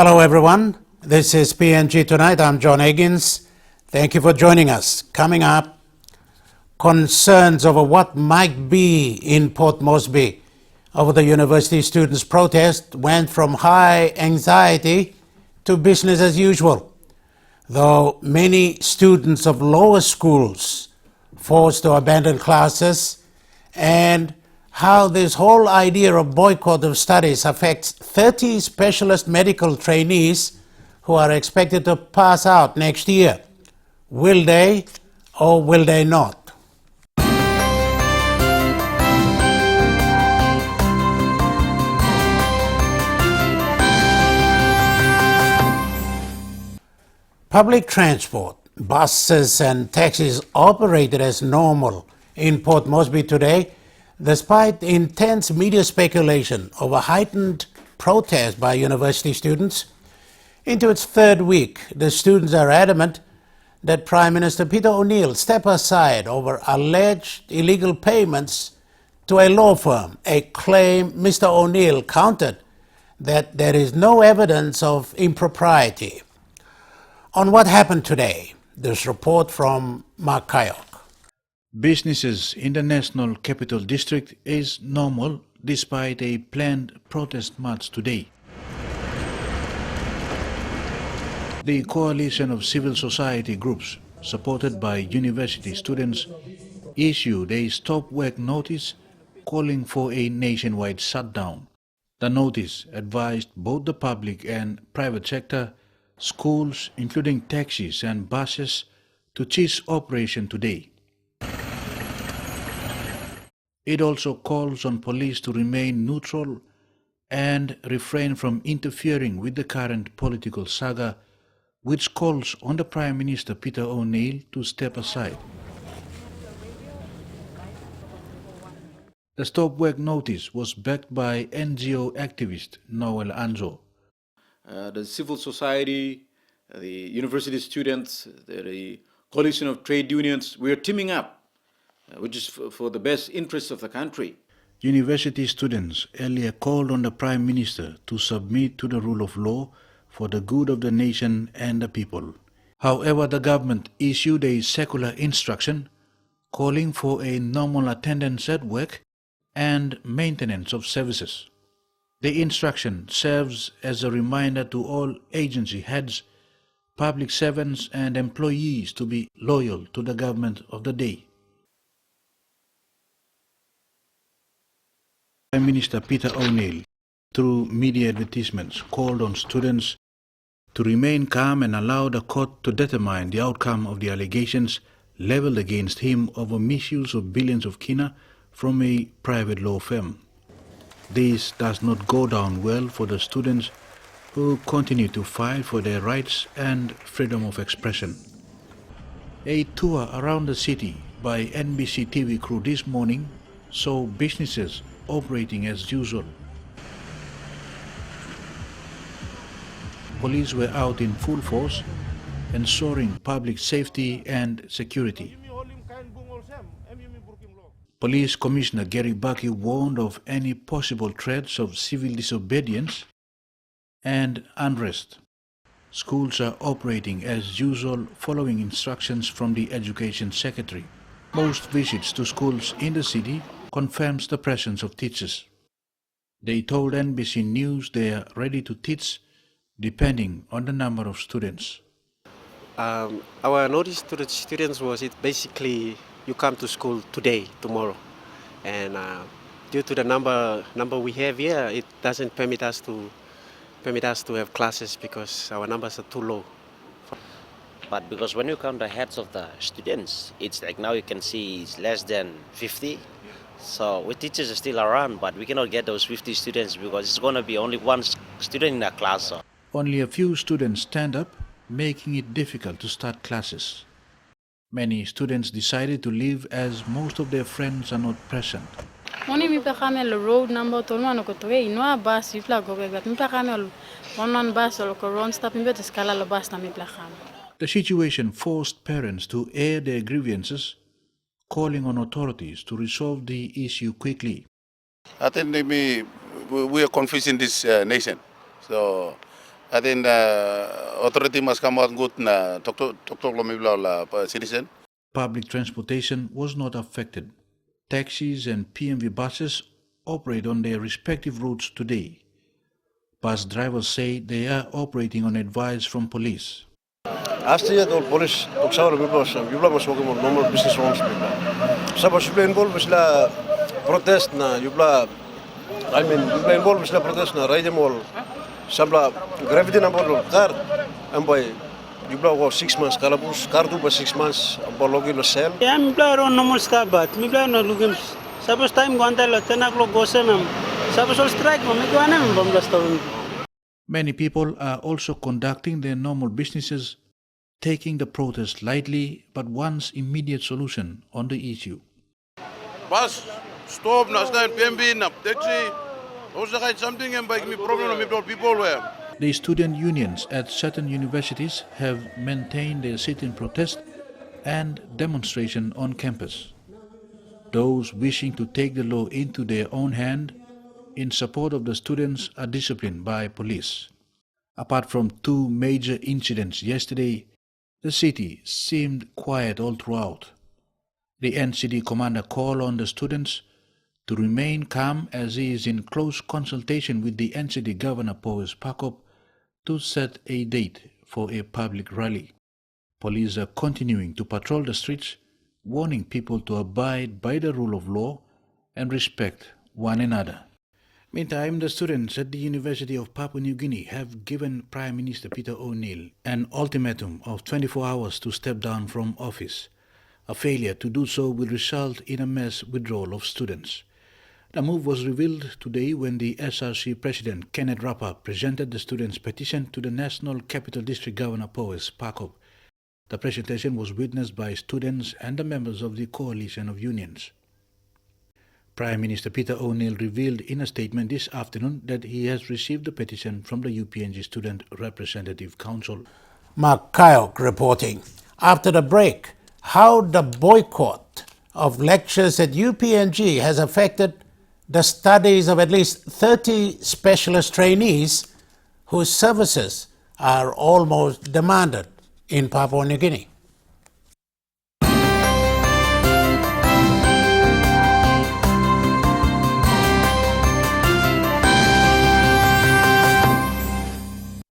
Hello everyone, this is PNG Tonight. I'm John Higgins. Thank you for joining us. Coming up, concerns over what might be in Port Moresby over the university students' protest went from high anxiety to business as usual, though many students of lower schools forced to abandon classes, and how this whole idea of boycott of studies affects 30 specialist medical trainees who are expected to pass out next year. Will they or will they not? Public transport, buses and taxis operated as normal in Port Moresby today, despite intense media speculation over heightened protest by university students. Into its third week, the students are adamant that Prime Minister Peter O'Neill step aside over alleged illegal payments to a law firm, a claim Mr. O'Neill countered that there is no evidence of impropriety. On what happened today, this report from Mark Kayok. Businesses in the National Capital District is normal despite a planned protest march today. The coalition of civil society groups, supported by university students, issued a stop work notice calling for a nationwide shutdown. The notice advised both the public and private sector, schools, including taxis and buses, to cease operation today. It also calls on police to remain neutral and refrain from interfering with the current political saga, which calls on the Prime Minister Peter O'Neill to step aside. The stop work notice was backed by NGO activist Noel Anzo. The civil society, the university students, the coalition of trade unions, we are teaming up, which is for the best interests of the country. University students earlier called on the Prime Minister to submit to the rule of law for the good of the nation and the people. However, the government issued a circular instruction calling for a normal attendance at work and maintenance of services. The instruction serves as a reminder to all agency heads, public servants and employees to be loyal to the government of the day. Prime Minister Peter O'Neill, through media advertisements, called on students to remain calm and allow the court to determine the outcome of the allegations leveled against him over misuse of billions of kina from a private law firm. This does not go down well for the students who continue to fight for their rights and freedom of expression. A tour around the city by NBC TV crew this morning saw businesses operating as usual. Police were out in full force, ensuring public safety and security. Police Commissioner Gary Bucky warned of any possible threats of civil disobedience and unrest. Schools are operating as usual following instructions from the Education Secretary. Most visits to schools in the city confirms the presence of teachers. They told NBC News they are ready to teach depending on the number of students. Our notice to the students was it basically you come to school today, tomorrow, and due to the number we have here, it doesn't permit us to have classes because our numbers are too low. But because when you count the heads of the students, it's like now you can see it's less than 50. So we teachers are still around, but we cannot get those 50 students because it's going to be only one student in a class. So. Only a few students stand up, making it difficult to start classes. Many students decided to leave as most of their friends are not present. road number The situation forced parents to air their grievances, calling on authorities to resolve the issue quickly. I think we are confusing this nation. So I think authority must come out good na tok lo mibla la citizen. Public transportation was not affected. Taxis and PNV buses operate on their respective routes today. Bus drivers say they are operating on advice from police. Astrid or police toksawar bibla mas wag mo normal business homes bibla. Sabos bibla involved sila protest na bibla bibla involved sila protest na ride mall. Sabla gravity na bolo car ambay bibla was 6 months kalabus car do 6 months bologi lo sell. Yeah, bibla ron normal stuff but bibla no lugim. Sabos time gwanta la 10 o'clock go se mem. Sabos all strike mo megwana mem bamla stawin. Many people are also conducting their normal businesses, taking the protest lightly but wants immediate solution on the issue. Bus stop na stand PMB na taxi. Also got something and bike me problem me people were. The student unions at certain universities have maintained their sit-in protest and demonstration on campus. Those wishing to take the law into their own hand in support of the students are disciplined by police. Apart from two major incidents yesterday, the city seemed quiet all throughout. The NCD commander called on the students to remain calm as he is in close consultation with the NCD Governor Powis Pakop to set a date for a public rally. Police are continuing to patrol the streets, warning people to abide by the rule of law and respect one another. Meantime, the students at the University of Papua New Guinea have given Prime Minister Peter O'Neill an ultimatum of 24 hours to step down from office. A failure to do so will result in a mass withdrawal of students. The move was revealed today when the SRC President Kenneth Rapa presented the students' petition to the National Capital District Governor Powis Pakop. The presentation was witnessed by students and the members of the Coalition of Unions. Prime Minister Peter O'Neill revealed in a statement this afternoon that he has received the petition from the UPNG Student Representative Council. Mark Kayok reporting. After the break, how the boycott of lectures at UPNG has affected the studies of at least 30 specialist trainees whose services are almost demanded in Papua New Guinea.